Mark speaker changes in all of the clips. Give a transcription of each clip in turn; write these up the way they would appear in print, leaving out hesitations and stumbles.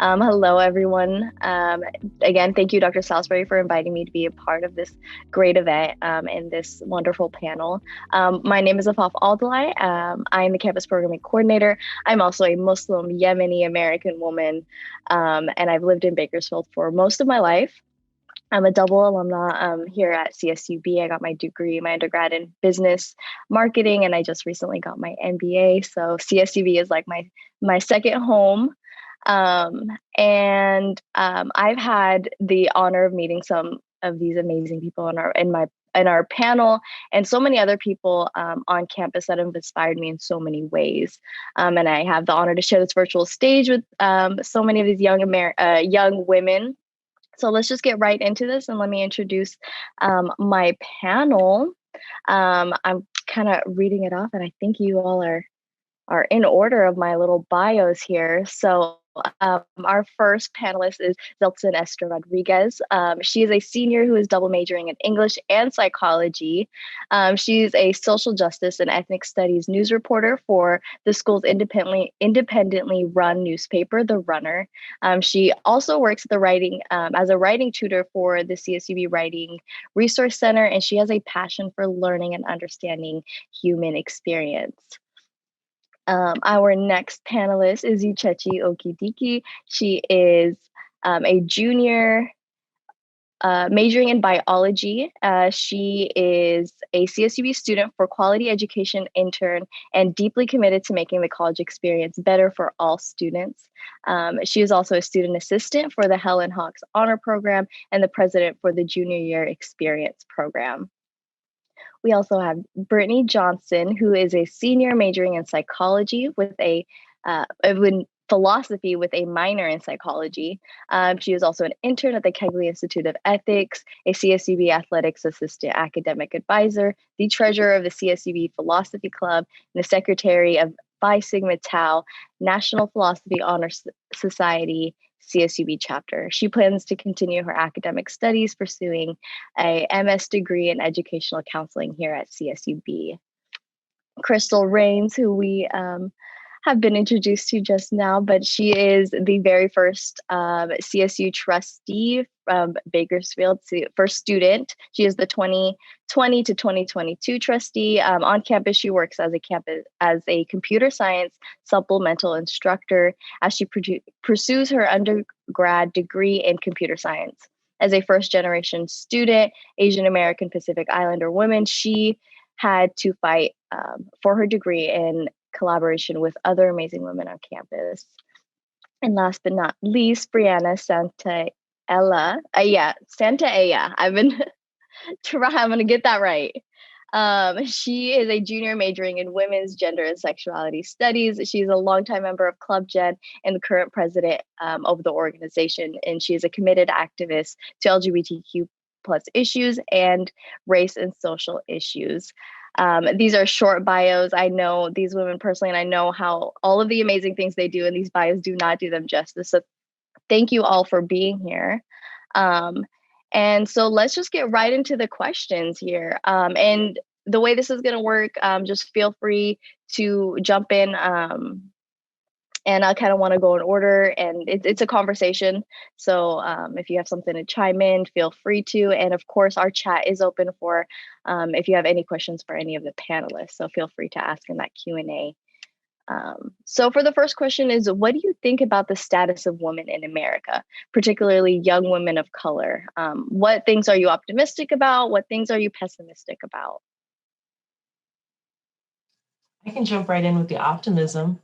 Speaker 1: Hello, everyone. Again, thank you, Dr. Salisbury, for inviting me to be a part of this great event and this wonderful panel. My name is Afaf Aldalai. I am the campus programming coordinator. I'm also a Muslim Yemeni American woman, and I've lived in Bakersfield for most of my life. I'm a double alumna here at CSUB. I got my degree, my undergrad in business marketing, and I just recently got my MBA. So CSUB is like my second home. I've had the honor of meeting some of these amazing people in our panel, and so many other people on campus that have inspired me in so many ways. And I have the honor to share this virtual stage with so many of these young women. So let's just get right into this, and let me introduce my panel. I'm kind of reading it off, and I think you all are in order of my little bios here. So our first panelist is Zeltsin Esther Rodriguez. She is a senior who is double majoring in English and psychology. She's a social justice and ethnic studies news reporter for the school's independently run newspaper, The Runner. She also works as a writing tutor for the CSUB Writing Resource Center, and she has a passion for learning and understanding human experience. Our next panelist is Uchechi Okidiki. She is a junior majoring in biology. She is a CSUB student for quality education intern and deeply committed to making the college experience better for all students. She is also a student assistant for the Helen Hawks Honor Program and the president for the Junior Year Experience Program. We also have Brittany Johnson, who is a senior majoring in psychology with philosophy with a minor in psychology. She is also an intern at the Kegley Institute of Ethics, a CSUB athletics assistant academic advisor, the treasurer of the CSUB Philosophy Club, and the secretary of Phi Sigma Tau National Philosophy Honor Society CSUB chapter. She plans to continue her academic studies, pursuing a MS degree in educational counseling here at CSUB. Crystal Rains, who we have been introduced to just now, but she is the very first CSU trustee from Bakersfield, first student. She is the 2020 to 2022 trustee. On campus, she works as a computer science supplemental instructor as she pursues her undergrad degree in computer science. As a first generation student, Asian American Pacific Islander woman, she had to fight for her degree in collaboration with other amazing women on campus. And last but not least, Brianna Santaella. I'm going to get that right. She is a junior majoring in women's gender and sexuality studies. She's a longtime member of Club Gen and the current president of the organization. And she is a committed activist to LGBTQ plus issues and race and social issues. These are short bios. I know these women personally, and I know how all of the amazing things they do, and these bios do not do them justice. So thank you all for being here. And so let's just get right into the questions here. And the way this is going to work, just feel free to jump in. And I kind of want to go in order, and it's a conversation. So if you have something to chime in, feel free to. And of course, our chat is open for if you have any questions for any of the panelists. So feel free to ask in that Q&A. So for the first question is, what do you think about the status of women in America, particularly young women of color? What things are you optimistic about? What things are you pessimistic about?
Speaker 2: I can jump right in with the optimism.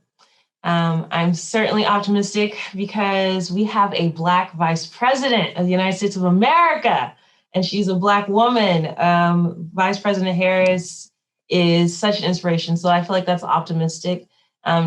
Speaker 2: I'm certainly optimistic because we have a Black vice president of the United States of America, and she's a Black woman. Vice President Harris is such an inspiration. So I feel like that's optimistic,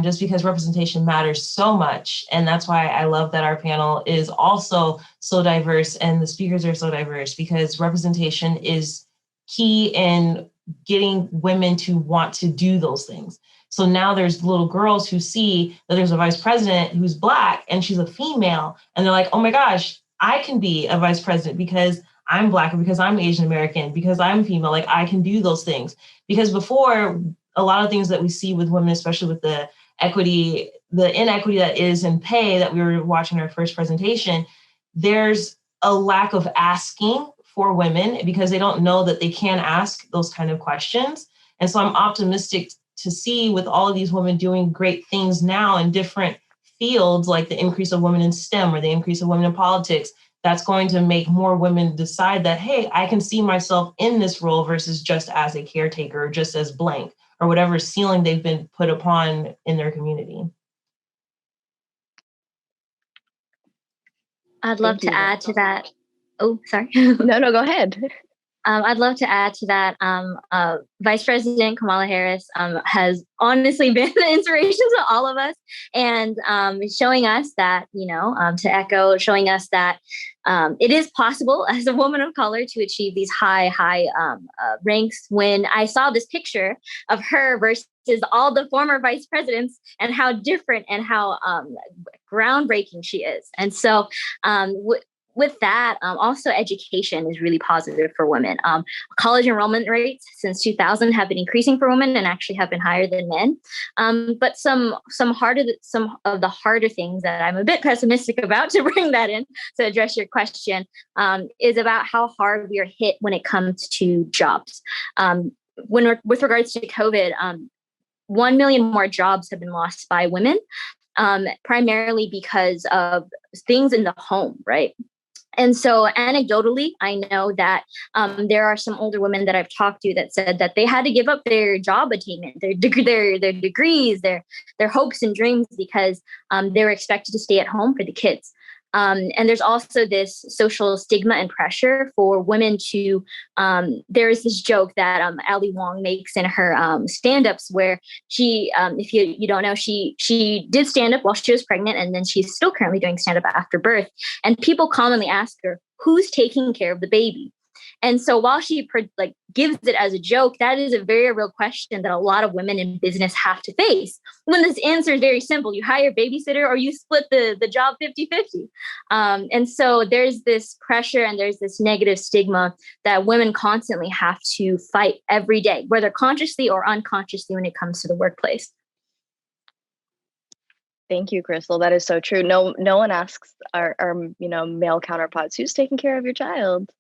Speaker 2: just because representation matters so much. And that's why I love that our panel is also so diverse and the speakers are so diverse, because representation is key in getting women to want to do those things. So now there's little girls who see that there's a vice president who's Black and she's a female, and they're like, oh my gosh, I can be a vice president because I'm Black, or because I'm Asian American, because I'm female, like I can do those things. Because before, a lot of things that we see with women, especially with the equity the inequity that is in pay that we were watching our first presentation, there's a lack of asking for women because they don't know that they can ask those kind of questions. And so I'm optimistic to see with all of these women doing great things now in different fields, like the increase of women in STEM or the increase of women in politics, that's going to make more women decide that, hey, I can see myself in this role versus just as a caretaker or just as blank or whatever ceiling they've been put upon in their community.
Speaker 3: I'd love to add to that. Oh, sorry.
Speaker 1: No, go ahead.
Speaker 3: I'd love to add to that. Vice President Kamala Harris has honestly been the inspiration to all of us, and showing us that, to echo, showing us that it is possible as a woman of color to achieve these high ranks. When I saw this picture of her versus all the former vice presidents and how different and how groundbreaking she is. And so with that, also education is really positive for women. College enrollment rates since 2000 have been increasing for women and actually have been higher than men. But some of the harder things that I'm a bit pessimistic about, to bring that in to address your question, is about how hard we are hit when it comes to jobs. With regards to COVID, 1 million more jobs have been lost by women, primarily because of things in the home, right? And so anecdotally, I know that there are some older women that I've talked to that said that they had to give up their job attainment, their degrees, their hopes and dreams because they were expected to stay at home for the kids. And there's also this social stigma and pressure for women to, there is this joke that Ali Wong makes in her stand-ups where she, if you don't know, she did stand-up while she was pregnant, and then she's still currently doing stand-up after birth. And people commonly ask her, who's taking care of the baby? And so while she gives it as a joke, that is a very real question that a lot of women in business have to face. When this answer is very simple, you hire a babysitter or you split the job 50-50. And so there's this pressure and there's this negative stigma that women constantly have to fight every day, whether consciously or unconsciously when it comes to the workplace.
Speaker 1: Thank you, Crystal. That is so true. No one asks our male counterparts, who's taking care of your child?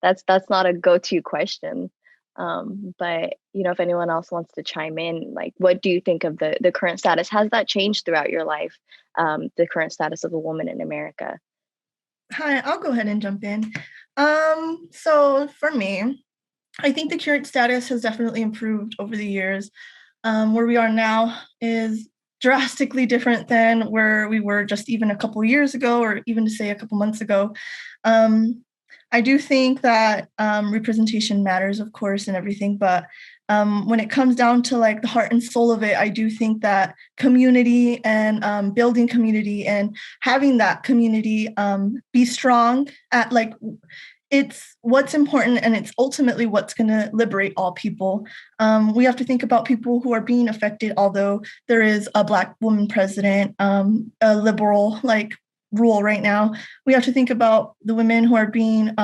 Speaker 1: That's not a go-to question. But if anyone else wants to chime in, like, what do you think of the current status? Has that changed throughout your life? The current status of a woman in America?
Speaker 4: Hi, I'll go ahead and jump in. So for me, I think the current status has definitely improved over the years. Where we are now is drastically different than where we were just even a couple years ago, or even to say a couple months ago. I do think that representation matters, of course, and everything. But when it comes down to like the heart and soul of it, I do think that community and building community and having that community be strong at it's what's important, and it's ultimately what's going to liberate all people. We have to think about people who are being affected, although there is a Black woman president, a liberal rule right now. We have to think about the women who are being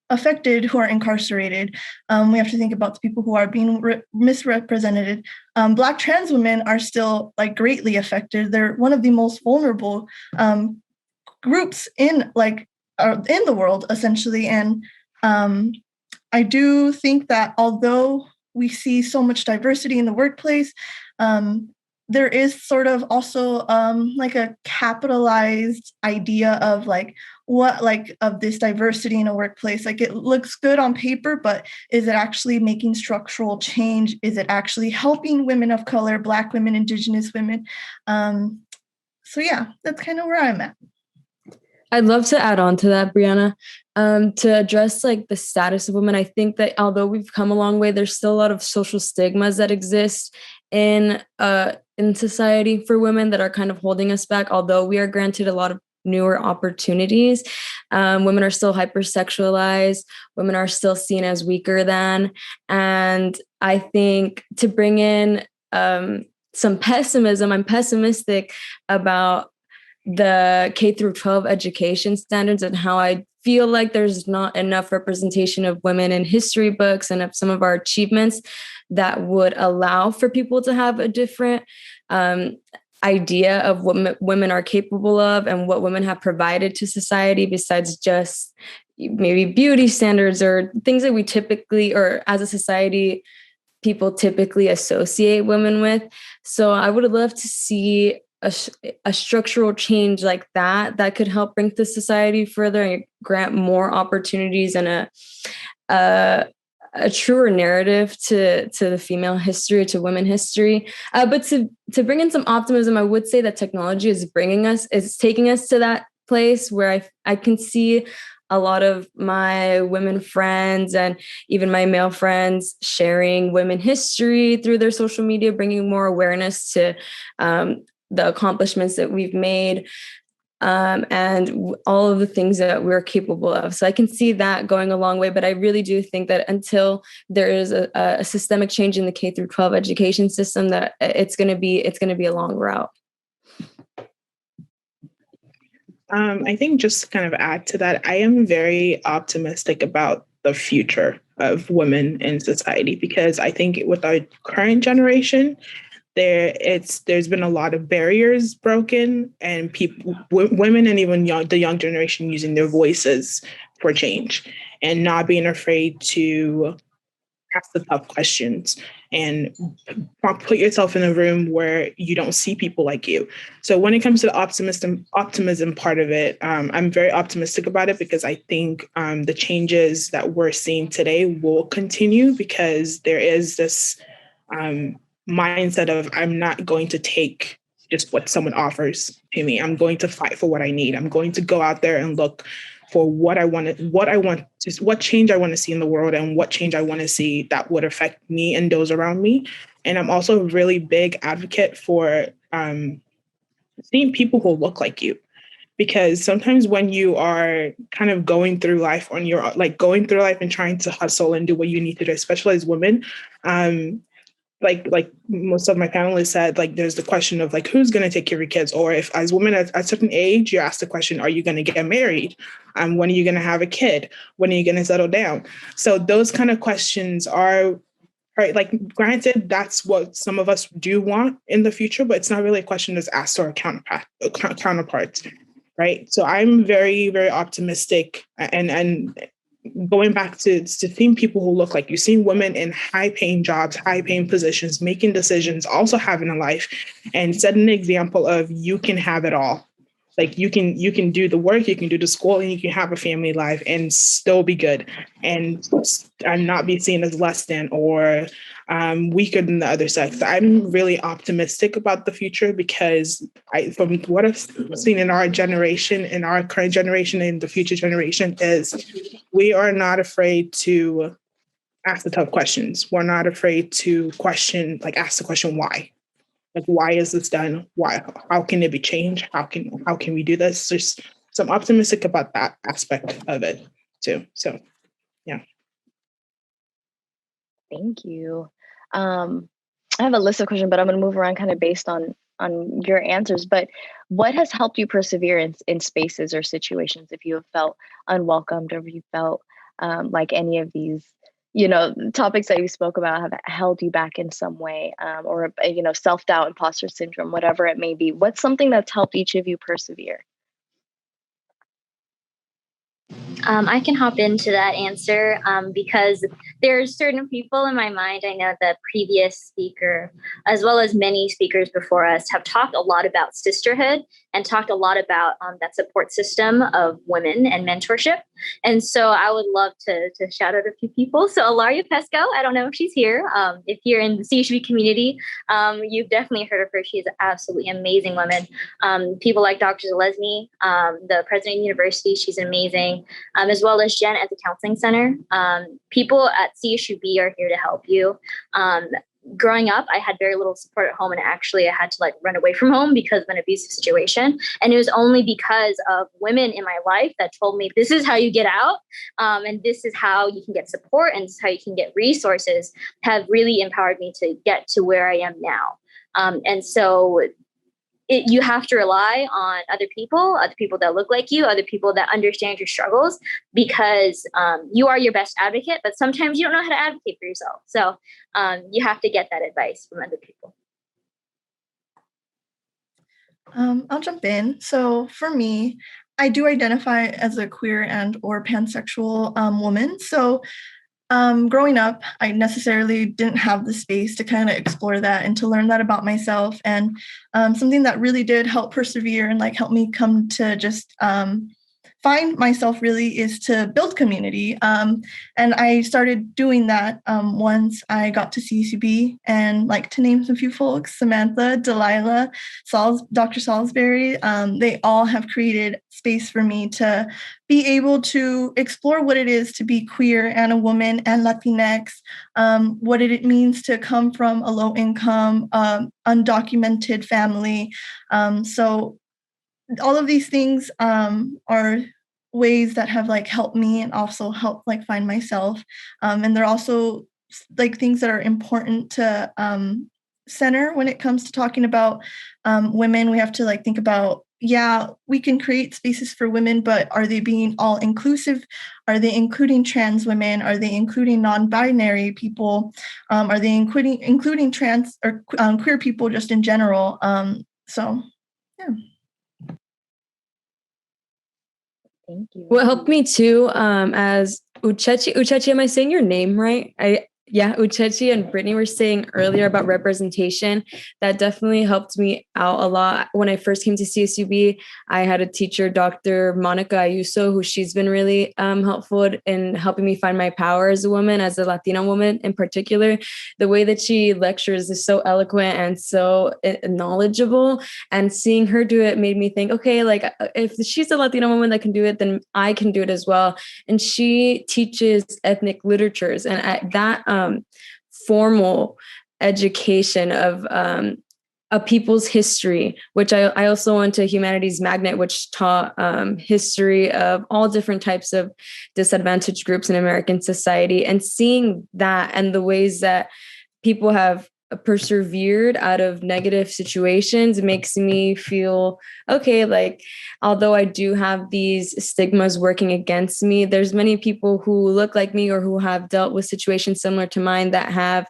Speaker 4: affected, who are incarcerated. We have to think about the people who are being misrepresented. Black trans women are still greatly affected. They're one of the most vulnerable groups in the world, essentially. And I do think that although we see so much diversity in the workplace, there is sort of also a capitalized idea of of this diversity in a workplace. It looks good on paper, but is it actually making structural change? Is it actually helping women of color, Black women, Indigenous women? So yeah, that's kind of where I'm at.
Speaker 5: I'd love to add on to that, Brianna. To address the status of women, I think that although we've come a long way, there's still a lot of social stigmas that exist in society for women that are kind of holding us back. Although we are granted a lot of newer opportunities, women are still hypersexualized. Women are still seen as weaker than. And I think to bring in some pessimism, I'm pessimistic about the K through 12 education standards and how I feel like there's not enough representation of women in history books and of some of our achievements that would allow for people to have a different idea of what women are capable of and what women have provided to society besides just maybe beauty standards or things that we typically, or as a society, people typically associate women with. So I would love to see a structural change like that could help bring the society further and grant more opportunities and a truer narrative to the female history, to women history. But to bring in some optimism, I would say that technology is taking us to that place where I can see a lot of my women friends and even my male friends sharing women history through their social media, bringing more awareness to the accomplishments that we've made. And all of the things that we're capable of. So I can see that going a long way, but I really do think that until there is a systemic change in the K through 12 education system, that it's going to be a long route.
Speaker 6: I think just to kind of add to that, I am very optimistic about the future of women in society, because I think with our current generation, there's been a lot of barriers broken, and women and even the young generation using their voices for change and not being afraid to ask the tough questions and put yourself in a room where you don't see people like you. So when it comes to the optimism part of it, I'm very optimistic about it, because I think the changes that we're seeing today will continue, because there is this mindset of, I'm not going to take just what someone offers to me. I'm going to fight for what I need. I'm going to go out there and look for what change I want to see in the world, and what change I want to see that would affect me and those around me. And I'm also a really big advocate for seeing people who look like you. Because sometimes when you are kind of going through life, and you're like going through life and trying to hustle and do what you need to do, especially as women, like most of my panelists said, like there's the question of like, who's going to take care of your kids? Or if as women at a certain age, you're asked the question, are you going to get married? When are you going to have a kid? When are you going to settle down? So those kind of questions are like, granted, that's what some of us do want in the future, but it's not really a question that's asked to our counterparts, right? So I'm very, very optimistic, and going back to seeing people who look like you, seeing women in high-paying jobs, high-paying positions, making decisions, also having a life, and setting an example of you can have it all. Like you can do the work, you can do the school, and you can have a family life and still be good, and not be seen as less than or weaker than the other sex. I'm really optimistic about the future, because from what I've seen in our generation, in our current generation, and the future generation, is we are not afraid to ask the tough questions. We're not afraid to ask the question why. Like, why is this done? Why? How can it be changed? How can we do this? So I'm optimistic about that aspect of it too. So, yeah.
Speaker 1: Thank you. I have a list of questions, but I'm going to move around kind of based on your answers. But what has helped you persevere in spaces or situations if you have felt unwelcomed, or if you felt like any of these topics that you spoke about have held you back in some way, or, self-doubt, imposter syndrome, whatever it may be? What's something that's helped each of you persevere?
Speaker 3: I can hop into that answer because there's certain people in my mind. I know the previous speaker, as well as many speakers before us, have talked a lot about sisterhood and talked a lot about that support system of women and mentorship. And so I would love to shout out a few people. So Ilaria Pesco, I don't know if she's here. If you're in the CSUB community, you've definitely heard of her. She's an absolutely amazing woman. People like Dr. Zalesny, the president of the university, she's amazing. As well as Jen at the counseling center. People at CSUB are here to help you. Growing up, I had very little support at home, and actually I had to run away from home because of an abusive situation. And it was only because of women in my life that told me, this is how you get out, and this is how you can get support, and this is how you can get resources, have really empowered me to get to where I am now. And so you have to rely on other people that look like you, other people that understand your struggles, because you are your best advocate, but sometimes you don't know how to advocate for yourself. So you have to get that advice from other people.
Speaker 4: I'll jump in. So for me, I do identify as a queer and or pansexual woman. So growing up, I necessarily didn't have the space to kind of explore that and to learn that about myself. And something that really did help persevere and like help me come to just find myself really is to build community. And I started doing that once I got to CSUB, and like to name some few folks, Samantha, Delilah, Dr. Salisbury, they all have created space for me to be able to explore what it is to be queer and a woman and Latinx, what it means to come from a low income, undocumented family. So all of these things are ways that have like helped me and also helped like find myself. And they're also like things that are important to center when it comes to talking about women. We have to like think about, yeah, we can create spaces for women, but are they being all inclusive? Are they including trans women? Are they including non-binary people? Are they including trans or queer people just in general? So, yeah.
Speaker 1: Thank you.
Speaker 5: What helped me too, as Uchechi, am I saying your name right? Uchechi and Brittany were saying earlier about representation. That definitely helped me out a lot. When I first came to CSUB, I had a teacher, Dr. Monica Ayuso, who she's been really helpful in helping me find my power as a woman, as a Latina woman in particular. The way that she lectures is so eloquent and so knowledgeable. And seeing her do it made me think, okay, like if she's a Latina woman that can do it, then I can do it as well. And she teaches ethnic literatures, and that formal education of a people's history, which I also went to Humanities Magnet, which taught history of all different types of disadvantaged groups in American society, and seeing that and the ways that people have persevered out of negative situations makes me feel okay, like although I do have these stigmas working against me, there's many people who look like me or who have dealt with situations similar to mine that have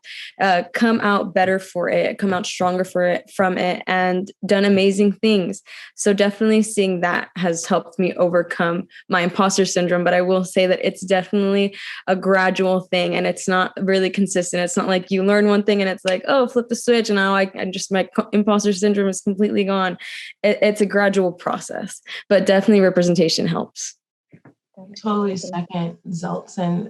Speaker 5: come out better for it, come out stronger from it, and done amazing things. So definitely seeing that has helped me overcome my imposter syndrome. But I will say that it's definitely a gradual thing, and it's not really consistent. It's not like you learn one thing and it's like, oh, flip the switch and now I just, my imposter syndrome is completely gone. It's a gradual process, but definitely representation helps.
Speaker 2: Totally second Zeltson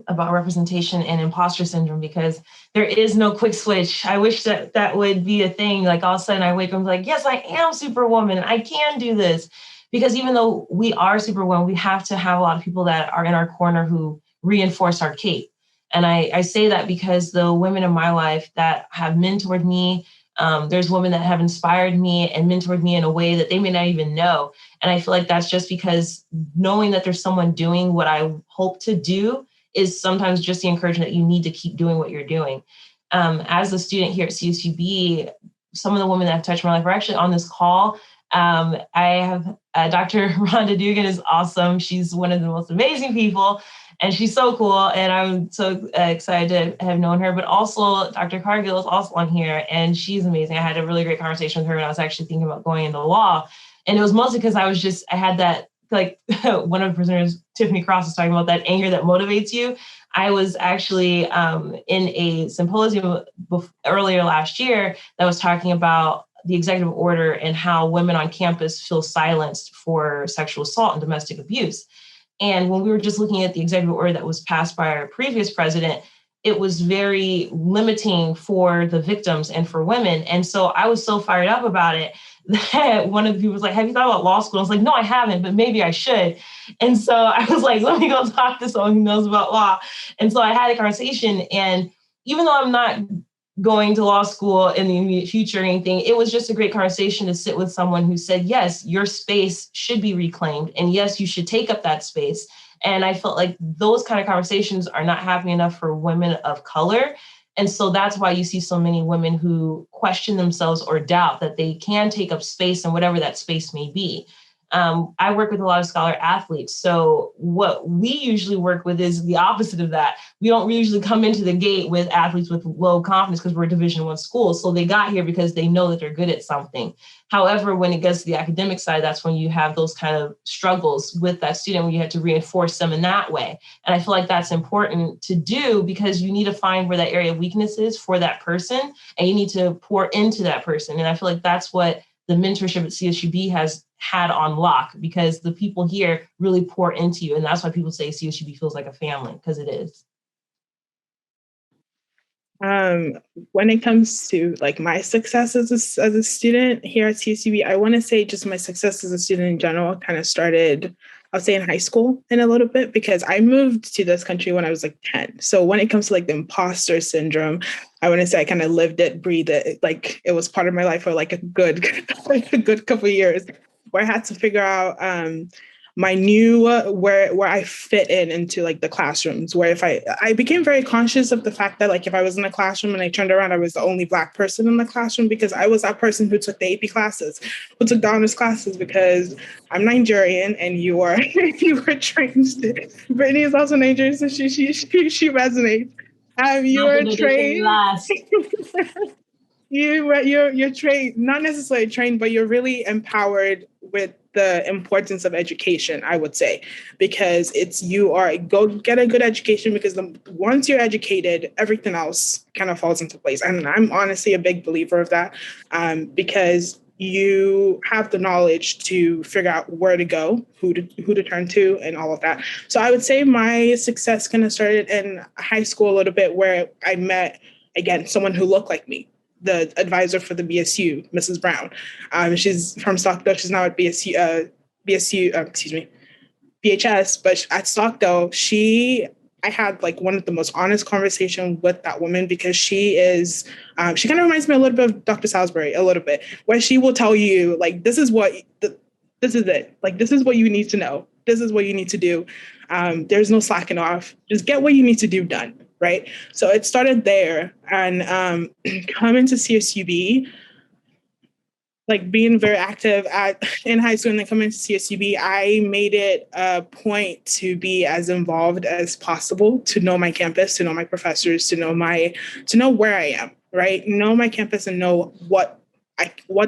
Speaker 2: about representation and imposter syndrome, because there is no quick switch. I wish that would be a thing. Like all of a sudden I wake up and be like, yes, I am Superwoman. I can do this. Because even though we are Superwoman, we have to have a lot of people that are in our corner who reinforce our cape. And I say that because the women in my life that have mentored me, there's women that have inspired me and mentored me in a way that they may not even know. And I feel like that's just because knowing that there's someone doing what I hope to do is sometimes just the encouragement that you need to keep doing what you're doing. As a student here at CSUB, some of the women that have touched my life are actually on this call. I have Dr. Rhonda Dugan is awesome. She's one of the most amazing people. And she's so cool. And I'm so excited to have known her. But also Dr. Cargill is also on here. And she's amazing. I had a really great conversation with her when I was actually thinking about going into law. And it was mostly because I had that, like one of the prisoners, Tiffany Cross, was talking about that anger that motivates you. I was actually in a symposium earlier last year that was talking about the executive order and how women on campus feel silenced for sexual assault and domestic abuse. And when we were just looking at the executive order that was passed by our previous president, it was very limiting for the victims and for women. And so I was so fired up about it that one of the people was like, have you thought about law school? I was like, no, I haven't, but maybe I should. And so I was like, let me go talk to someone who knows about law. And so I had a conversation. And even though I'm not going to law school in the immediate future or anything, it was just a great conversation to sit with someone who said, yes, your space should be reclaimed. And yes, you should take up that space. And I felt like those kind of conversations are not happening enough for women of color. And so that's why you see so many women who question themselves or doubt that they can take up space in whatever that space may be. I work with a lot of scholar athletes. So what we usually work with is the opposite of that. We don't usually come into the gate with athletes with low confidence because we're a Division I school. So they got here because they know that they're good at something. However, when it gets to the academic side, that's when you have those kind of struggles with that student where you have to reinforce them in that way. And I feel like that's important to do because you need to find where that area of weakness is for that person, and you need to pour into that person. And I feel like that's what the mentorship at CSUB has had on lock, because the people here really pour into you. And that's why people say CSUB feels like a family, because it is.
Speaker 6: When it comes to like my success as a student here at CSUB, I want to say just my success as a student in general kind of started, I'll say, in high school in a little bit, because I moved to this country when I was like 10. So when it comes to like the imposter syndrome, I want to say I kind of lived it, breathed it, like it was part of my life for like a good couple of years, where I had to figure out my new where I fit into like the classrooms, where if I became very conscious of the fact that like if I was in a classroom and I turned around, I was the only Black person in the classroom, because I was that person who took the AP classes, who took the honors classes, because I'm Nigerian and you are trained. Brittany is also Nigerian, so she resonates. You are trained. You're trained, not necessarily trained, but you're really empowered with the importance of education, I would say, because go get a good education, because once you're educated, everything else kind of falls into place. And I'm honestly a big believer of that, because you have the knowledge to figure out where to go, who to turn to, and all of that. So I would say my success kind of started in high school a little bit, where I met, again, someone who looked like me, the advisor for the BSU, Mrs. Brown. She's from Stockdale. She's now at BHS, but at Stockdale, I had like one of the most honest conversations with that woman, because she kind of reminds me a little bit of Dr. Salisbury, a little bit, where she will tell you like, this is it. Like, this is what you need to know. This is what you need to do. There's no slacking off. Just get what you need to do done. Right. So it started there, and coming to CSUB, like being very active in high school and then coming to CSUB, I made it a point to be as involved as possible, to know my campus, to know my professors, to know where I am, right? Know my campus and know what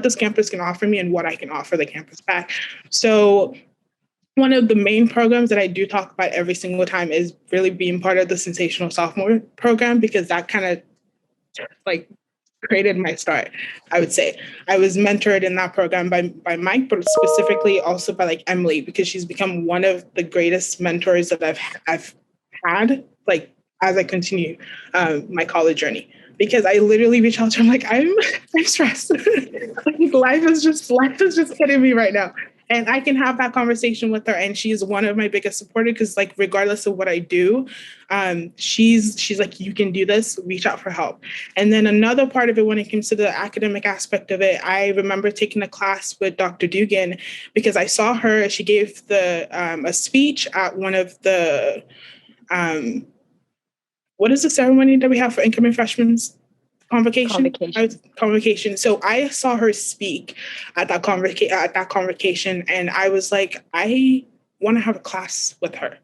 Speaker 6: this campus can offer me and what I can offer the campus back. So one of the main programs that I do talk about every single time is really being part of the Sensational Sophomore program, because that kind of like created my start, I would say. I was mentored in that program by Mike, but specifically also by like Emily, because she's become one of the greatest mentors that I've had, like, as I continue my college journey. Because I literally reach out to her, I'm like, I'm stressed. Like, life is just hitting me right now. And I can have that conversation with her, and she's one of my biggest supporters, because like regardless of what I do, she's like, you can do this, reach out for help. And then another part of it, when it comes to the academic aspect of it, I remember taking a class with Dr. Dugan, because I saw her, she gave a speech at one of the, what is the ceremony that we have for incoming freshmen? Convocation. So I saw her speak at that convocation, and I was like, I want to have a class with her.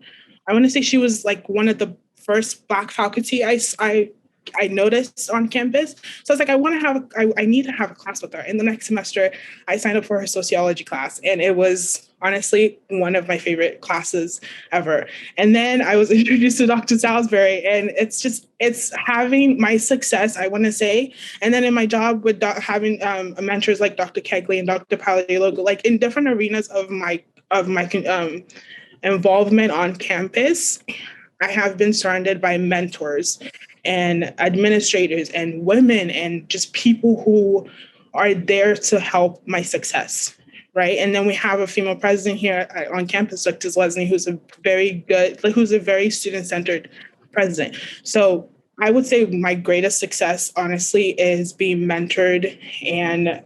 Speaker 6: I want to say she was like one of the first Black faculty I noticed on campus. So I was like, I need to have a class with her. And the next semester, I signed up for her sociology class, and it was honestly one of my favorite classes ever. And then I was introduced to Dr. Salisbury, and it's having my success, I want to say. And then in my job with having mentors like Dr. Kegley and Dr. Paladiolo, like in different arenas of my involvement on campus, I have been surrounded by mentors and administrators and women and just people who are there to help my success, right? And then we have a female president here on campus, Dr. Leslie, who's a very student-centered president. So I would say my greatest success, honestly, is being mentored and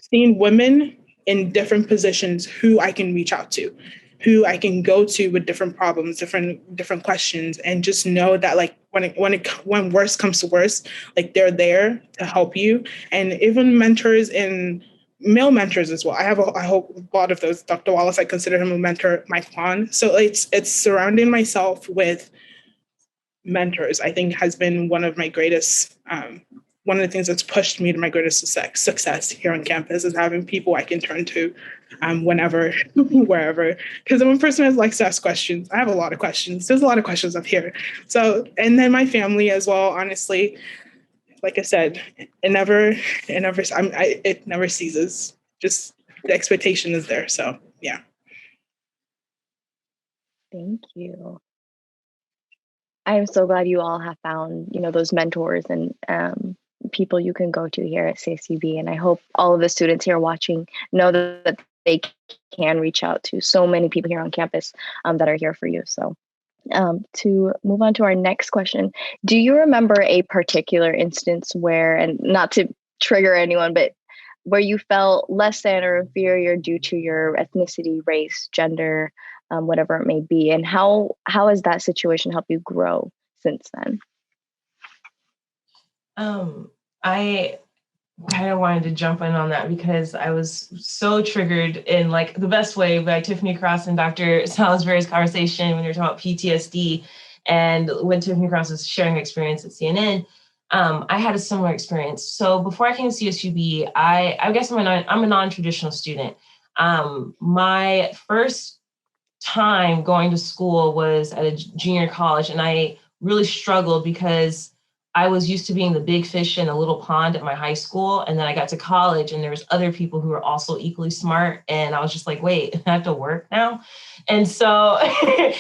Speaker 6: seeing women in different positions who I can reach out to, who I can go to with different problems, different questions, and just know that like when worst comes to worst, like they're there to help you. And even mentors in male mentors as well. I hope a lot of those. Dr. Wallace, I consider him a mentor, Mike Kwan. So it's surrounding myself with mentors, I think, has been one of my greatest, one of the things that's pushed me to my greatest success here on campus, is having people I can turn to whenever, wherever. Because I'm a person who likes to ask questions. I have a lot of questions. There's a lot of questions up here. So, and then my family as well, honestly, like I said, it never ceases. Just the expectation is there. So, yeah.
Speaker 1: Thank you. I'm so glad you all have found, those mentors and people you can go to here at CSUB. And I hope all of the students here watching know that they can reach out to so many people here on campus that are here for you. So to move on to our next question, do you remember a particular instance where, and not to trigger anyone, but where you felt less than or inferior due to your ethnicity, race, gender, whatever it may be, and how has that situation helped you grow since then?
Speaker 2: I kind of wanted to jump in on that because I was so triggered in like the best way by Tiffany Cross and Dr. Salisbury's conversation when you were talking about PTSD, and when Tiffany Cross was sharing her experience at CNN. I had a similar experience. So before I came to CSUB, I guess I'm a non-traditional student. My first time going to school was at a junior college, and I really struggled because I was used to being the big fish in a little pond at my high school. And then I got to college and there was other people who were also equally smart. And I was just like, wait, I have to work now. And so, it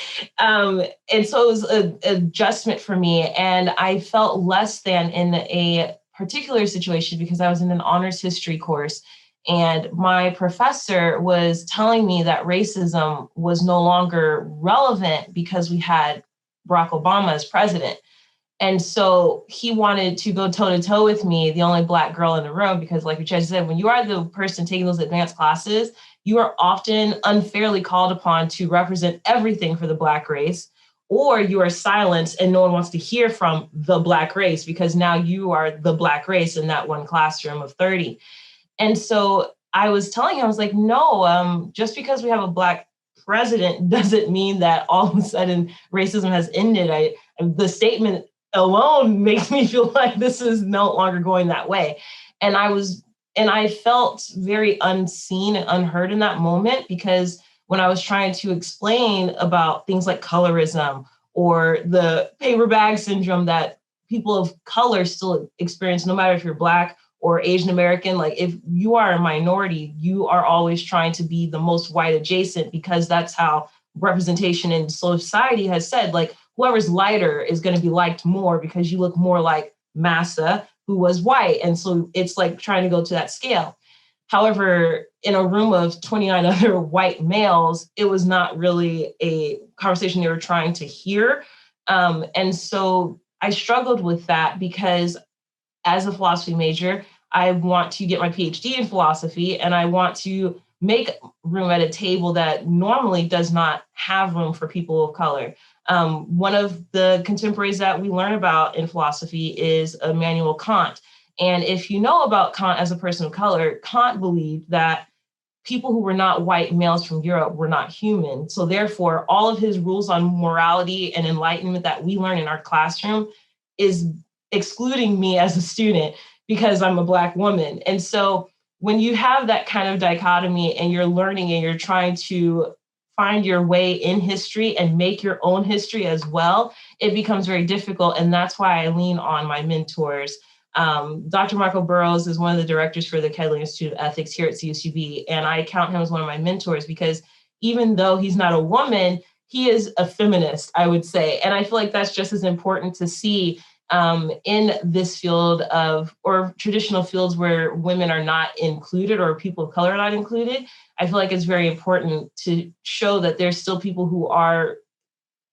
Speaker 2: was an adjustment for me. And I felt less than in a particular situation because I was in an honors history course. And my professor was telling me that racism was no longer relevant because we had Barack Obama as president. And so he wanted to go toe to toe with me, the only Black girl in the room, because like Richard said, when you are the person taking those advanced classes, you are often unfairly called upon to represent everything for the Black race, or you are silenced and no one wants to hear from the Black race because now you are the Black race in that one classroom of 30. And so I was telling him, I was like, no, just because we have a Black president doesn't mean that all of a sudden racism has ended. The statement alone makes me feel like this is no longer going that way. And I felt very unseen and unheard in that moment, because when I was trying to explain about things like colorism or the paper bag syndrome that people of color still experience, no matter if you're Black or Asian American, like if you are a minority, you are always trying to be the most white adjacent, because that's how representation in society has said, like, whoever's lighter is going to be liked more because you look more like Massa, who was white. And so it's like trying to go to that scale. However, in a room of 29 other white males, it was not really a conversation they were trying to hear. And so I struggled with that because as a philosophy major, I want to get my PhD in philosophy, and I want to make room at a table that normally does not have room for people of color. One of the contemporaries that we learn about in philosophy is Immanuel Kant. And if you know about Kant as a person of color, Kant believed that people who were not white males from Europe were not human. So therefore, all of his rules on morality and enlightenment that we learn in our classroom is excluding me as a student because I'm a Black woman. And so when you have that kind of dichotomy and you're learning and you're trying to find your way in history and make your own history as well, it becomes very difficult. And that's why I lean on my mentors. Dr. Michael Burrows is one of the directors for the Kedley Institute of Ethics here at CSUB. And I count him as one of my mentors because even though he's not a woman, he is a feminist, I would say. And I feel like that's just as important to see in this field or traditional fields where women are not included or people of color are not included. I feel like it's very important to show that there's still people who are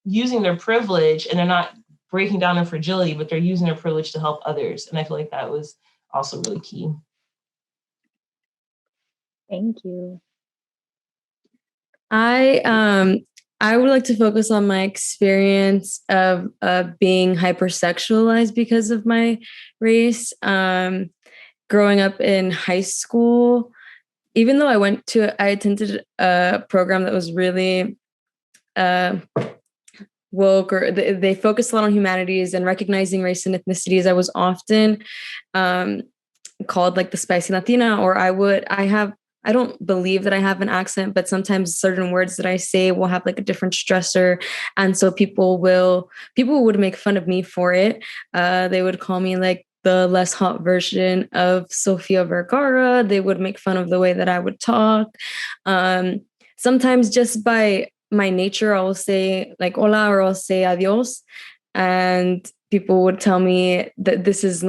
Speaker 2: using their privilege and they're not breaking down their fragility, but they're using their privilege to help others. And I feel like that was also really key.
Speaker 1: Thank you.
Speaker 5: I would like to focus on my experience of being hypersexualized because of my race. Growing up in high school, even though I attended a program that was really woke, or they focused a lot on humanities and recognizing race and ethnicities, I was often called like the spicy Latina, or I don't believe that I have an accent, but sometimes certain words that I say will have like a different stressor. And so people would make fun of me for it. They would call me like the less hot version of Sofia Vergara. They would make fun of the way that I would talk. Sometimes just by my nature, I will say like hola, or I'll say adios. And people would tell me that this is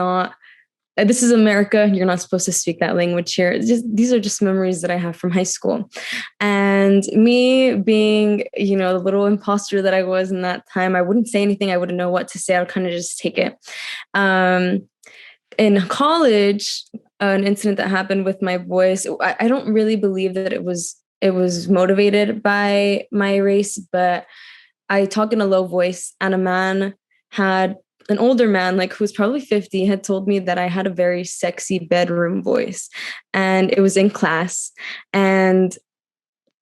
Speaker 5: America. You're not supposed to speak that language here. These are just memories that I have from high school. And me being, the little imposter that I was in that time, I wouldn't say anything. I wouldn't know what to say. I would kind of just take it. In college, an incident that happened with my voice, I don't really believe that it was motivated by my race, but I talk in a low voice, and an older man, like who was probably 50, had told me that I had a very sexy bedroom voice, and it was in class, and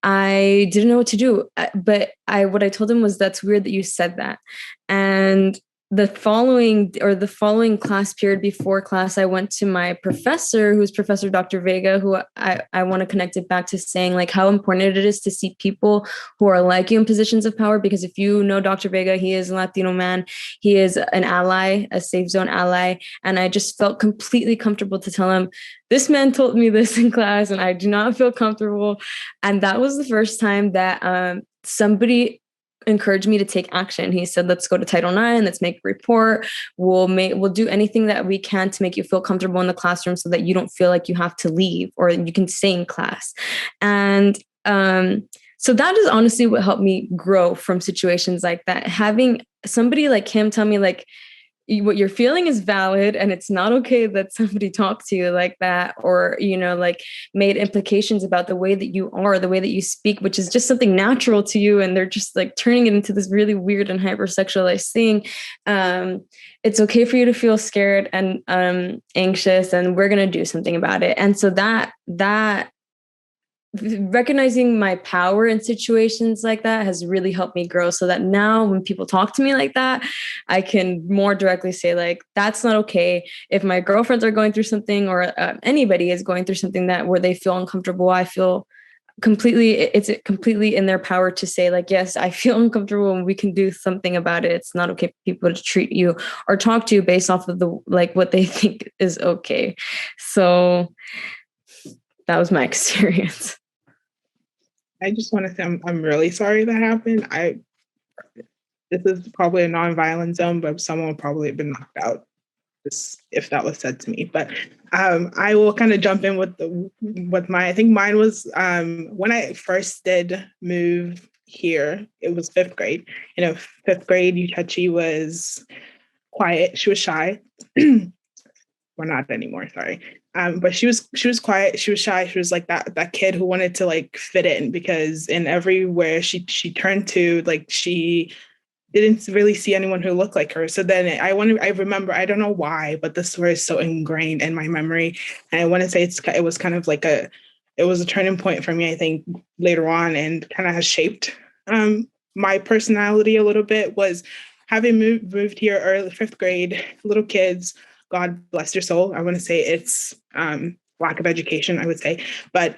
Speaker 5: I didn't know what to do. But what I told him was, that's weird that you said that. And the following class period before class, I went to my professor, who's Professor Dr. Vega, who I want to connect it back to saying like how important it is to see people who are like you in positions of power. Because if you know Dr. Vega, he is a Latino man. He is an ally, a safe zone ally. And I just felt completely comfortable to tell him, this man told me this in class and I do not feel comfortable. And that was the first time that somebody encouraged me to take action. He said, let's go to Title IX, let's make a report. We'll do anything that we can to make you feel comfortable in the classroom so that you don't feel like you have to leave, or you can stay in class. And so that is honestly what helped me grow from situations like that. Having somebody like him tell me like, what you're feeling is valid, and it's not okay that somebody talked to you like that, or, like made implications about the way that you are, the way that you speak, which is just something natural to you. And they're just like turning it into this really weird and hypersexualized thing. It's okay for you to feel scared and anxious, and we're going to do something about it. And so that recognizing my power in situations like that has really helped me grow, so that now when people talk to me like that, I can more directly say like, that's not okay. If my girlfriends are going through something, or anybody is going through something where they feel uncomfortable, I feel it's completely in their power to say like, yes, I feel uncomfortable and we can do something about it. It's not okay for people to treat you or talk to you based off of what they think is okay. So that was my experience.
Speaker 6: I just want to say I'm really sorry that happened. This is probably a nonviolent zone, but someone would probably have been knocked out if that was said to me. But I will kind of jump in with I think mine was when I first did move here, it was 5th grade. 5th grade, Yuchachi was quiet. She was shy. We're not anymore, sorry. But she was quiet. She was shy. She was like that kid who wanted to like fit in, because in everywhere she turned to, like she didn't really see anyone who looked like her. So then I remember, I don't know why, but this story is so ingrained in my memory. And I want to say it was kind of like it was a turning point for me, I think, later on, and kind of has shaped my personality a little bit. Was having moved here early 5th grade, little kids. God bless your soul. I want to say it's lack of education, I would say. But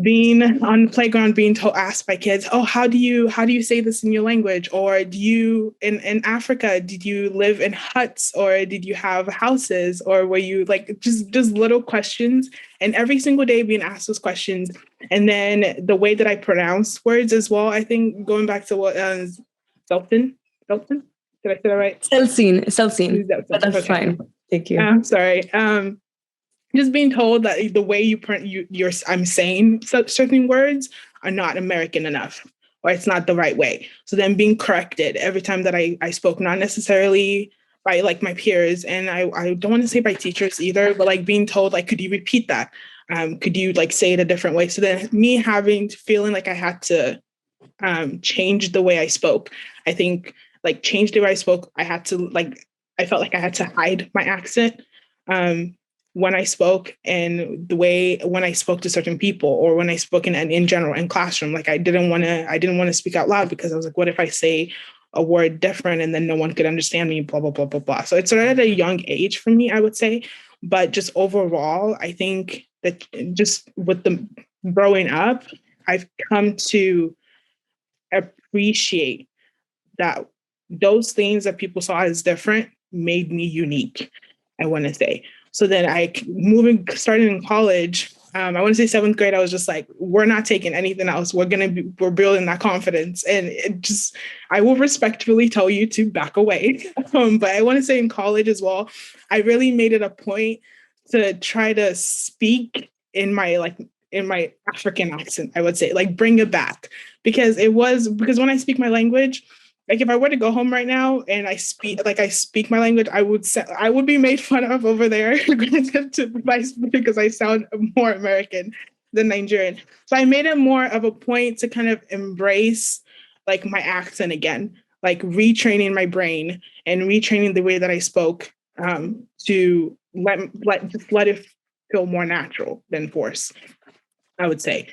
Speaker 6: being on the playground, being asked by kids, oh, how do you say this in your language? Or do you, in Africa, did you live in huts, or did you have houses, or were you like just little questions? And every single day being asked those questions. And then the way that I pronounce words as well, I think going back to what Selton? Did I say that right?
Speaker 5: Celcine. But that's fine. Thank you.
Speaker 6: I'm sorry. Just being told that the way I'm saying certain words are not American enough, or it's not the right way. So then being corrected every time that I spoke, not necessarily by like my peers, and I don't want to say by teachers either, but like being told like, could you repeat that? Could you like say it a different way? So then me feeling like I had to change the way I spoke. I think like change the way I spoke. I felt like I had to hide my accent. when I spoke and the way when I spoke to certain people, or when I spoke in general in classroom. Like I didn't want to speak out loud because I was like, what if I say a word different and then no one could understand me, blah, blah, blah, blah, blah. So it started at a young age for me, I would say. But just overall, I think that just with the growing up, I've come to appreciate that those things that people saw as different made me unique, I want to say. So then starting in college, I want to say 7th grade, I was just like, we're not taking anything else. We're building that confidence. And I will respectfully tell you to back away. But I want to say in college as well, I really made it a point to try to speak in my African accent, I would say, like bring it back. Because when I speak my language, like if I were to go home right now and I speak my language, I would be made fun of over there because I sound more American than Nigerian. So I made it more of a point to kind of embrace like my accent again, like retraining my brain and retraining the way that I spoke to let it feel more natural than force, I would say.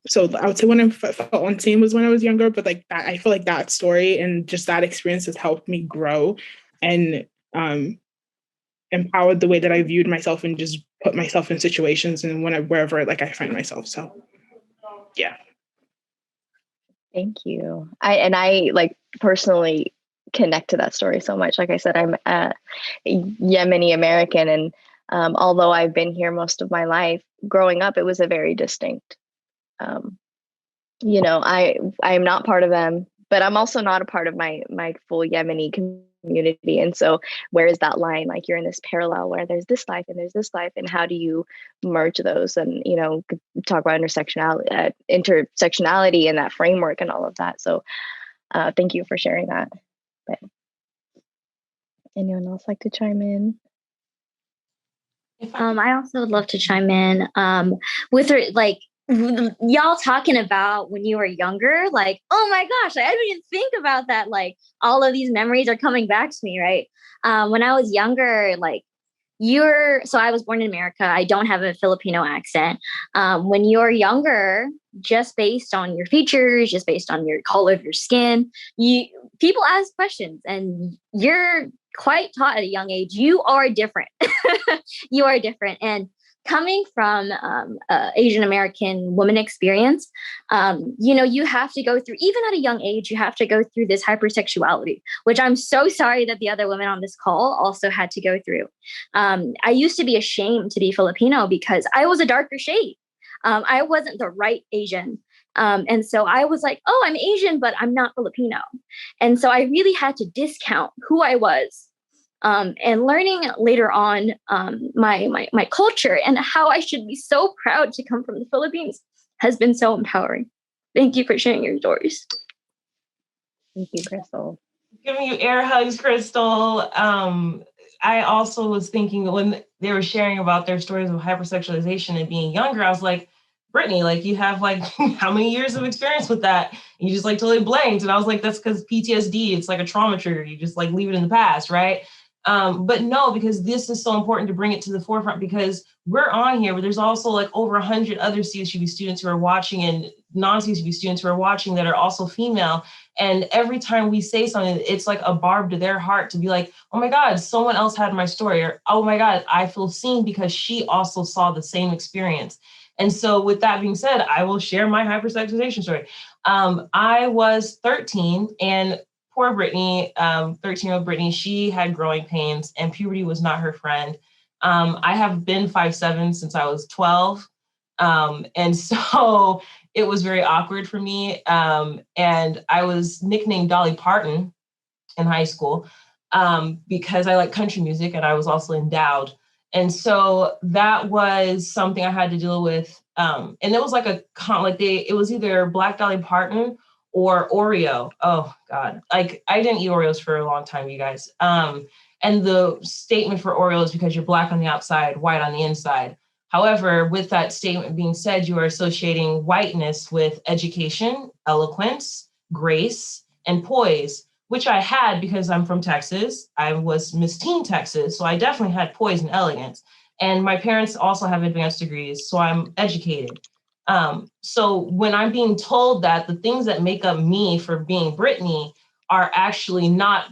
Speaker 6: So I would say when I felt unseen was when I was younger, but like that, I feel like that story and just that experience has helped me grow and empowered the way that I viewed myself and just put myself in situations and wherever like I find myself. So yeah.
Speaker 1: Thank you. I like personally connect to that story so much. Like I said, I'm a Yemeni American, and although I've been here most of my life, growing up, it was a very distinct, I am not part of them, but I'm also not a part of my full Yemeni community. And so where is that line? Like you're in this parallel where there's this life and there's this life, and how do you merge those and, talk about intersectionality and that framework and all of that. So thank you for sharing that. But anyone else like to chime in?
Speaker 3: I also would love to chime in with like y'all talking about when you were younger, like, oh my gosh, I didn't even think about that. Like all of these memories are coming back to me, right? When I was younger, like so I was born in America. I don't have a Filipino accent. When you're younger, just based on your features, just based on your color of your skin, people ask questions, and you're quite taught at a young age, you are different. You are different. And coming from Asian American woman experience, you have to go through, even at a young age, you have to go through this hypersexuality, which I'm so sorry that the other women on this call also had to go through. I used to be ashamed to be Filipino because I was a darker shade. I wasn't the right Asian. And so I was like, oh, I'm Asian, but I'm not Filipino. And so I really had to discount who I was. And learning later on my culture and how I should be so proud to come from the Philippines has been so empowering. Thank you for sharing your stories.
Speaker 1: Thank you, Crystal.
Speaker 2: Giving you air hugs, Crystal. I also was thinking when they were sharing about their stories of hypersexualization and being younger, I was like, Brittany, like you have like how many years of experience with that? And you just like totally blanked. And I was like, that's because PTSD, it's like a trauma trigger. You just like leave it in the past, right? But no, because this is so important to bring it to the forefront, because we're on here, but there's also like over 100 other CSUB students who are watching and non-CSUB students who are watching that are also female. And every time we say something, it's like a barb to their heart to be like, oh my God, someone else had my story, or oh my God, I feel seen because she also saw the same experience. And so with that being said, I will share my hypersexualization story. I was 13 and poor Brittany, 13-year-old Brittany, she had growing pains and puberty was not her friend. I have been 5'7" since I was 12. And so it was very awkward for me. And I was nicknamed Dolly Parton in high school because I like country music and I was also endowed. And so that was something I had to deal with. And it was like it was either Black Dolly Parton or Oreo. Oh God. Like I didn't eat Oreos for a long time, you guys. And the statement for Oreo is because you're Black on the outside, white on the inside. However, with that statement being said, you are associating whiteness with education, eloquence, grace, and poise, which I had because I'm from Texas. I was Miss Teen Texas, so I definitely had poise and elegance. And my parents also have advanced degrees, so I'm educated. So when I'm being told that the things that make up me for being Brittany are actually not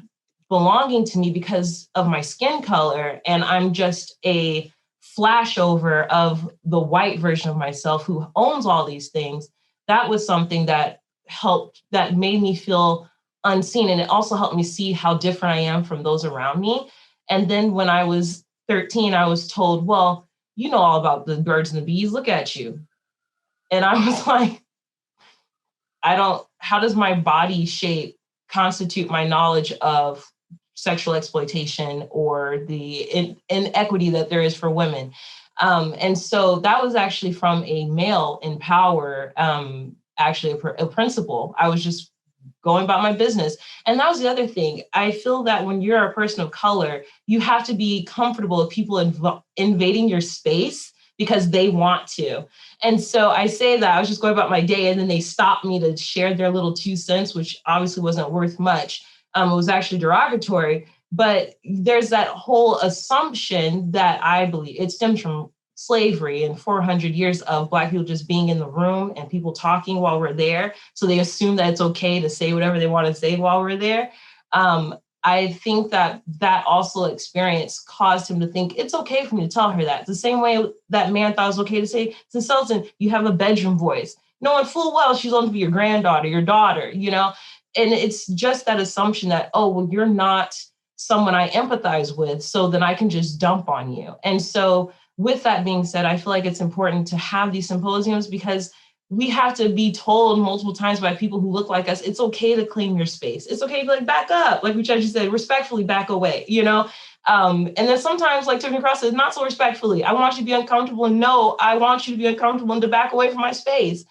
Speaker 2: belonging to me because of my skin color, and I'm just a flashover of the white version of myself who owns all these things, that was something that that made me feel unseen. And it also helped me see how different I am from those around me. And then when I was 13, I was told, well, you know all about the birds and the bees, look at you. And I was like, how does my body shape constitute my knowledge of sexual exploitation or the inequity that there is for women? And so that was actually from a male in power, actually a principal. I was just going about my business. And that was the other thing. I feel that when you're a person of color, you have to be comfortable with people invading your space because they want to. And so I say that I was just going about my day, and then they stopped me to share their little 2 cents, which obviously wasn't worth much. It was actually derogatory, but there's that whole assumption that I believe it stems from slavery and 400 years of Black people just being in the room and people talking while we're there. So they assume that it's okay to say whatever they want to say while we're there. I think that also experience caused him to think it's okay for me to tell her that. The same way that man thought it was okay to say to Selton, you have a bedroom voice, knowing full well she's going to be your granddaughter, your daughter, And it's just that assumption that, oh, well, you're not someone I empathize with, so then I can just dump on you. And so with that being said, I feel like it's important to have these symposiums because we have to be told multiple times by people who look like us, it's okay to claim your space. It's okay to like back up, like Umoja said, respectfully back away, And then sometimes, like Tiffany Cross said, not so respectfully. I want you to be uncomfortable. And no, I want you to be uncomfortable and to back away from my space.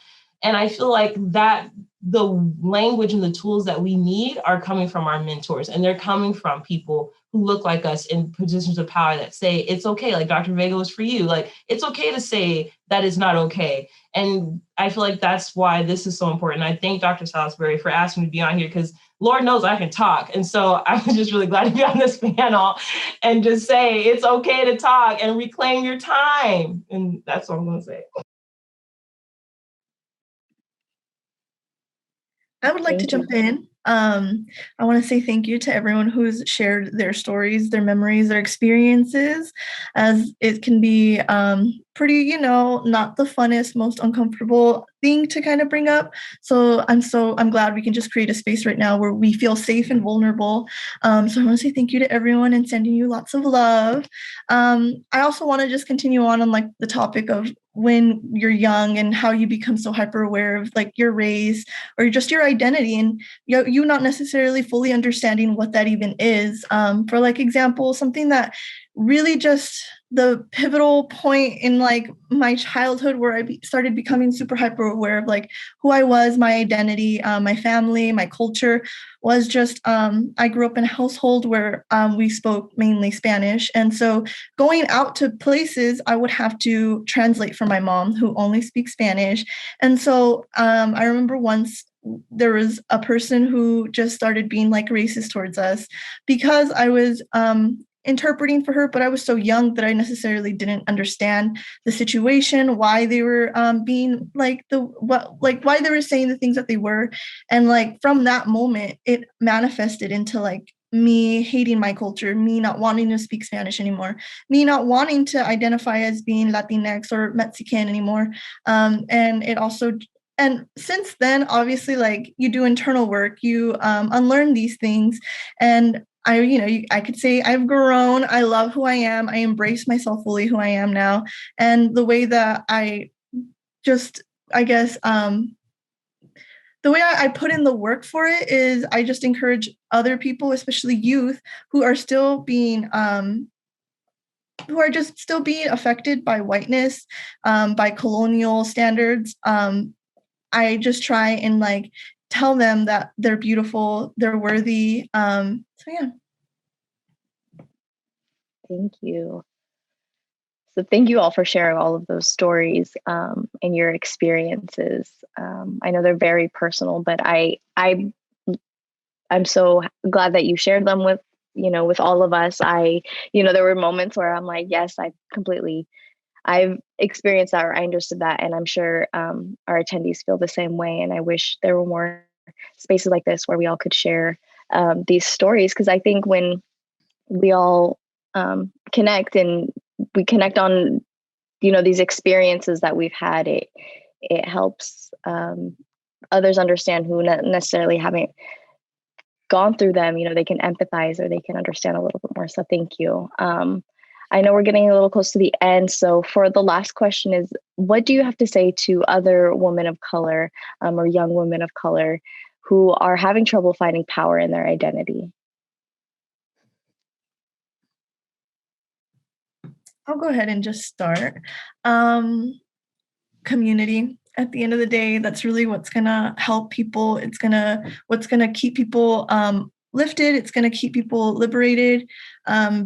Speaker 2: And I feel like that the language and the tools that we need are coming from our mentors, and they're coming from people who look like us in positions of power that say, it's okay. Like Dr. Vega was for you. Like, it's okay to say that is not okay. And I feel like that's why this is so important. I thank Dr. Salisbury for asking me to be on here because Lord knows I can talk. And so I was just really glad to be on this panel and just say, it's okay to talk and reclaim your time. And that's what I'm going to say.
Speaker 4: I would like to jump in. I want to say thank you to everyone who's shared their stories, their memories, their experiences, as it can be pretty, not the funnest, most uncomfortable thing to kind of bring up. So I'm glad we can just create a space right now where we feel safe and vulnerable. So I want to say thank you to everyone and sending you lots of love. I also want to just continue on like the topic of when you're young and how you become so hyper aware of like your race or just your identity, and you not necessarily fully understanding what that even is. For like example, something that really just the pivotal point in like my childhood where I started becoming super hyper aware of like who I was, my identity, my family, my culture was just, I grew up in a household where we spoke mainly Spanish. And so going out to places, I would have to translate for my mom who only speaks Spanish. And so I remember once there was a person who just started being like racist towards us because I was interpreting for her, but I was so young that I necessarily didn't understand the situation, why they were being like why they were saying the things that they were. And like from that moment, it manifested into like me hating my culture, me not wanting to speak Spanish anymore, me not wanting to identify as being Latinx or Mexican anymore. And it also, and since then, obviously, like you do internal work, you unlearn these things. And I could say I've grown. I love who I am. I embrace myself fully who I am now. And the way that I just, I guess, the way I put in the work for it is I just encourage other people, especially youth, who are still being affected by whiteness, by colonial standards. I just try and like tell them that they're beautiful, they're worthy. So yeah.
Speaker 1: Thank you. So thank you all for sharing all of those stories and your experiences. I know they're very personal, but I'm so glad that you shared them with with all of us, there were moments where I'm like, yes, I've experienced that, or I understood that. And I'm sure our attendees feel the same way. And I wish there were more spaces like this where we all could share these stories. Because I think when we all connect, and we connect on, these experiences that we've had, it helps others understand who necessarily haven't gone through them. They can empathize, or they can understand a little bit more. So thank you. I know we're getting a little close to the end. So for the last question is, what do you have to say to other women of color or young women of color who are having trouble finding power in their identity?
Speaker 4: I'll go ahead and just start. Community. At the end of the day, that's really what's gonna help people. What's gonna keep people lifted. It's gonna keep people liberated.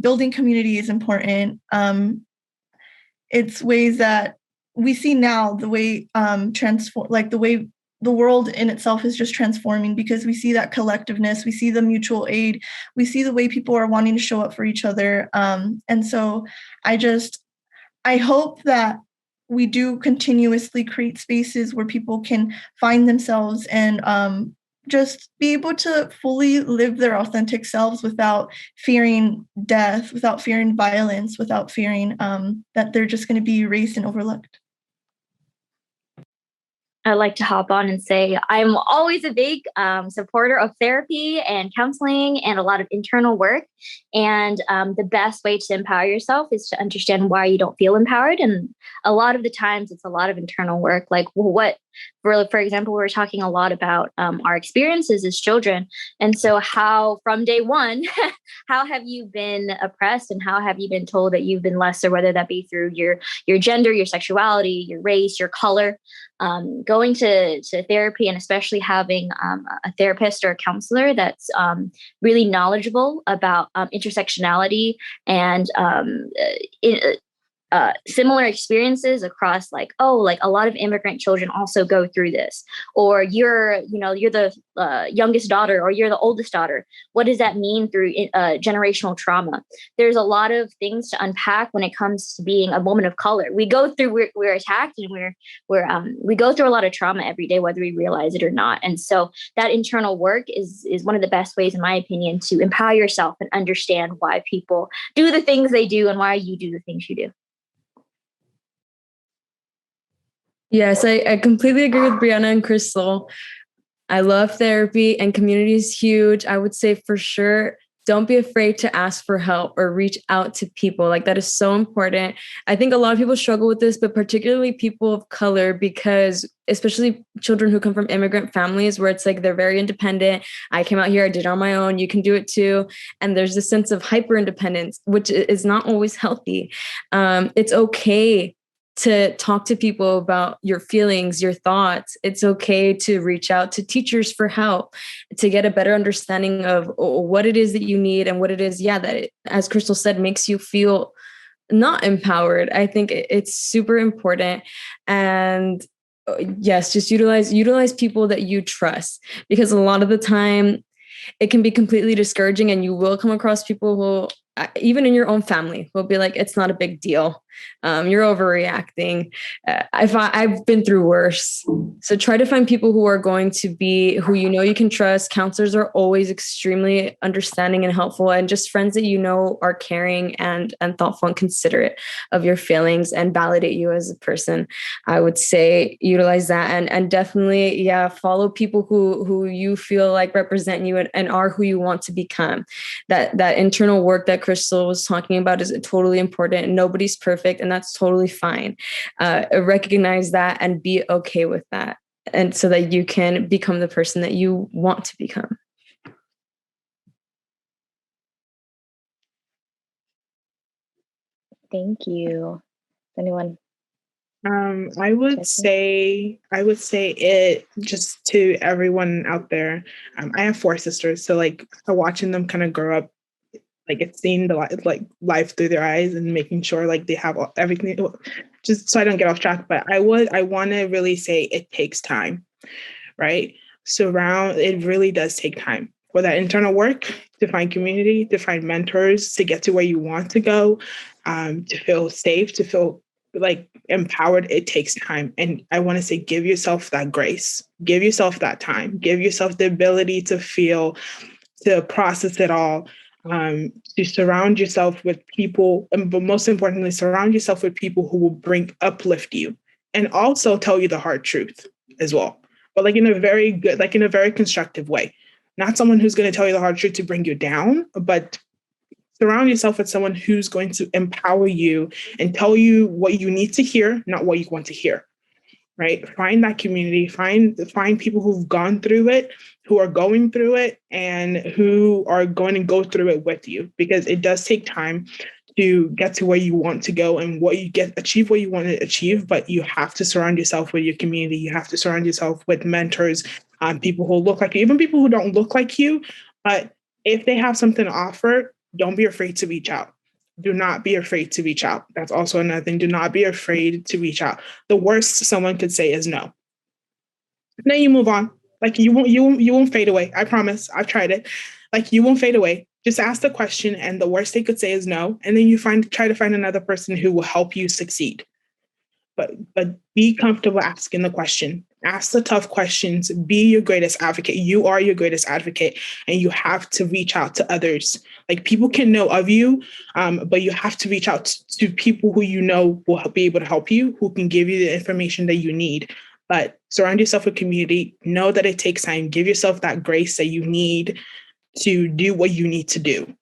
Speaker 4: Building community is important. It's ways that we see now, the way the way the world in itself is just transforming, because we see that collectiveness, we see the mutual aid, we see the way people are wanting to show up for each other. And so I hope that we do continuously create spaces where people can find themselves and just be able to fully live their authentic selves without fearing death, without fearing violence, without fearing that they're just going to be erased and overlooked.
Speaker 3: I'd like to hop on and say I'm always a big supporter of therapy and counseling and a lot of internal work. And the best way to empower yourself is to understand why you don't feel empowered. And a lot of the times it's a lot of internal work. Like for example, we were talking a lot about our experiences as children. And so how from day one, how have you been oppressed, and how have you been told that you've been lesser, whether that be through your gender, your sexuality, your race, your color. Going to therapy, and especially having a therapist or a counselor that's really knowledgeable about intersectionality and similar experiences across, like a lot of immigrant children also go through this, or you're the youngest daughter, or you're the oldest daughter. What does that mean through generational trauma? There's a lot of things to unpack when it comes to being a woman of color. We go through, we're attacked, and we go through a lot of trauma every day, whether we realize it or not. And so that internal work is one of the best ways, in my opinion, to empower yourself and understand why people do the things they do and why you do the things you do.
Speaker 5: Yes, I completely agree with Brianna and Crystal. I love therapy, and community is huge. I would say for sure, don't be afraid to ask for help or reach out to people. Like, that is so important. I think a lot of people struggle with this, but particularly people of color, because especially children who come from immigrant families, where it's like they're very independent. I came out here, I did it on my own, you can do it too. And there's this sense of hyper independence, which is not always healthy. It's okay to talk to people about your feelings, your thoughts. It's okay to reach out to teachers for help, to get a better understanding of what it is that you need and what it is, that it, as Crystal said, makes you feel not empowered. I think it's super important. And yes, just utilize people that you trust, because a lot of the time it can be completely discouraging, and you will come across people who, even in your own family, will be like, it's not a big deal. You're overreacting. I've been through worse. So try to find people who are going to be, who you can trust. Counselors are always extremely understanding and helpful, and just friends that are caring and thoughtful and considerate of your feelings and validate you as a person. I would say utilize that, and definitely, follow people who you feel like represent you and are who you want to become. That internal work that Crystal was talking about is totally important. Nobody's perfect, and that's totally fine. Recognize that and be okay with that, and so that you can become the person that you want to become.
Speaker 1: Thank you. Anyone?
Speaker 6: I would say it just to everyone out there. I have 4 sisters, so watching them kind of grow up, it's seeing the life through their eyes and making sure they have everything, just so I don't get off track. But I want to really say it takes time, right? It really does take time. for that internal work, to find community, to find mentors, to get to where you want to go, to feel safe, to feel like empowered. It takes time. And I want to say, give yourself that grace, give yourself that time, give yourself the ability to feel, to process it all, to surround yourself with people, but most importantly, surround yourself with people who will uplift you and also tell you the hard truth as well. But like in a very good, like in a very constructive way. Not someone who's going to tell you the hard truth to bring you down, but surround yourself with someone who's going to empower you and tell you what you need to hear, not what you want to hear, right? Find that community, find people who've gone through it, who are going through it, and who are going to go through it with you, because it does take time to get to where you want to go and achieve what you want to achieve. But you have to surround yourself with your community. You have to surround yourself with mentors, people who look like you, even people who don't look like you. But if they have something to offer, don't be afraid to reach out. Do not be afraid to reach out. That's also another thing. Do not be afraid to reach out. The worst someone could say is no. Then you move on. Like you won't fade away. I promise. I've tried it. Like you won't fade away. Just ask the question, and the worst they could say is no. And then you try to find another person who will help you succeed. But be comfortable asking the question. Ask the tough questions. Be your greatest advocate. You are your greatest advocate, and you have to reach out to others. Like people can know of you, but you have to reach out to people who you know will be able to help you, who can give you the information that you need. But surround yourself with community. Know that it takes time. Give yourself that grace that you need to do what you need to do.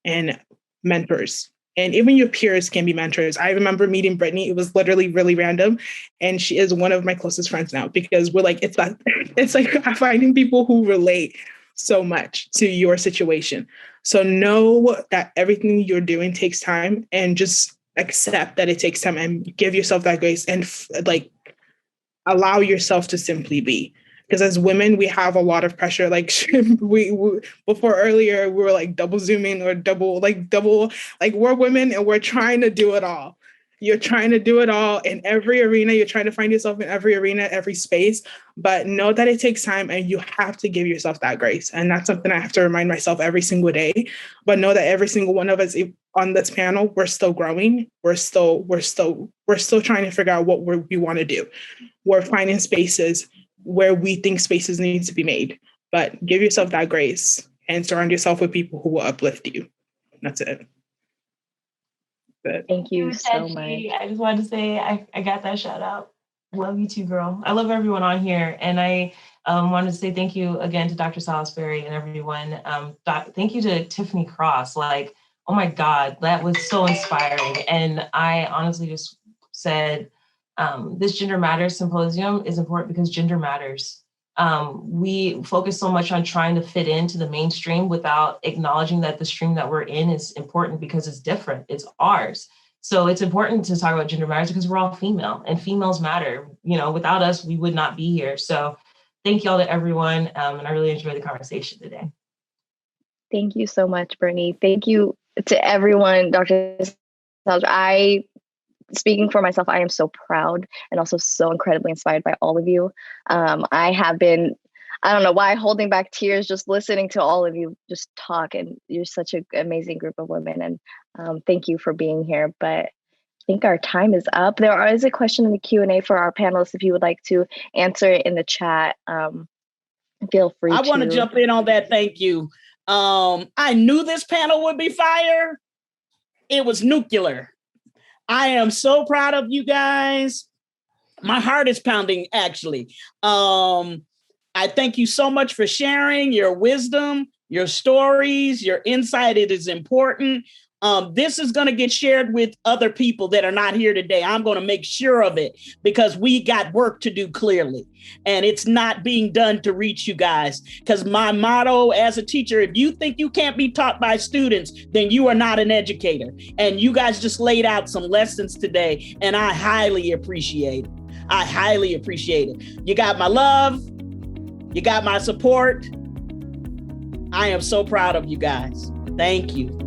Speaker 6: And mentors. And even your peers can be mentors. I remember meeting Brittany. It was literally really random. And she is one of my closest friends now, because we're like, it's like finding people who relate so much to your situation. So know that everything you're doing takes time, and just accept that it takes time, and give yourself that grace, and allow yourself to simply be. Because as women, we have a lot of pressure. Like we before earlier, we were like double zooming or double, we're women and we're trying to do it all. You're trying to do it all in every arena. You're trying to find yourself in every arena, every space. But know that it takes time, and you have to give yourself that grace. And that's something I have to remind myself every single day. But know that every single one of us on this panel, we're still growing. We're still trying to figure out what we want to do. We're finding spaces where we think spaces need to be made. But give yourself that grace and surround yourself with people who will uplift you. That's it.
Speaker 1: Thank you so much.
Speaker 2: I just wanted to say I got that shout out. Love you too, girl. I love everyone on here. And I wanted to say thank you again to Dr. Salisbury and everyone. Thank you to Tiffany Cross. Like, oh my God, that was so inspiring. And I honestly just said, this Gender Matters Symposium is important because gender matters. We focus so much on trying to fit into the mainstream without acknowledging that the stream that we're in is important because it's different, it's ours. So it's important to talk about gender matters because we're all female and females matter. You know, without us, we would not be here. So thank y'all to everyone. And I really enjoyed the conversation today.
Speaker 1: Thank you so much, Brittany. Thank you to everyone, Dr. Speaking for myself, I am so proud and also so incredibly inspired by all of you. I have been, I don't know why, holding back tears just listening to all of you just talk, and you're such an amazing group of women, and thank you for being here. But I think our time is up. There is a question in the Q&A for our panelists. If you would like to answer it in the chat, feel free to.
Speaker 7: I want to jump in on that. Thank you. I knew this panel would be fire. It was nuclear. I am so proud of you guys. My heart is pounding, actually. I thank you so much for sharing your wisdom, your stories, your insight. It is important. This is going to get shared with other people that are not here today. I'm going to make sure of it because we got work to do clearly. And it's not being done to reach you guys. Because my motto as a teacher, if you think you can't be taught by students, then you are not an educator. And you guys just laid out some lessons today. And I highly appreciate it. I highly appreciate it. You got my love. You got my support. I am so proud of you guys. Thank you.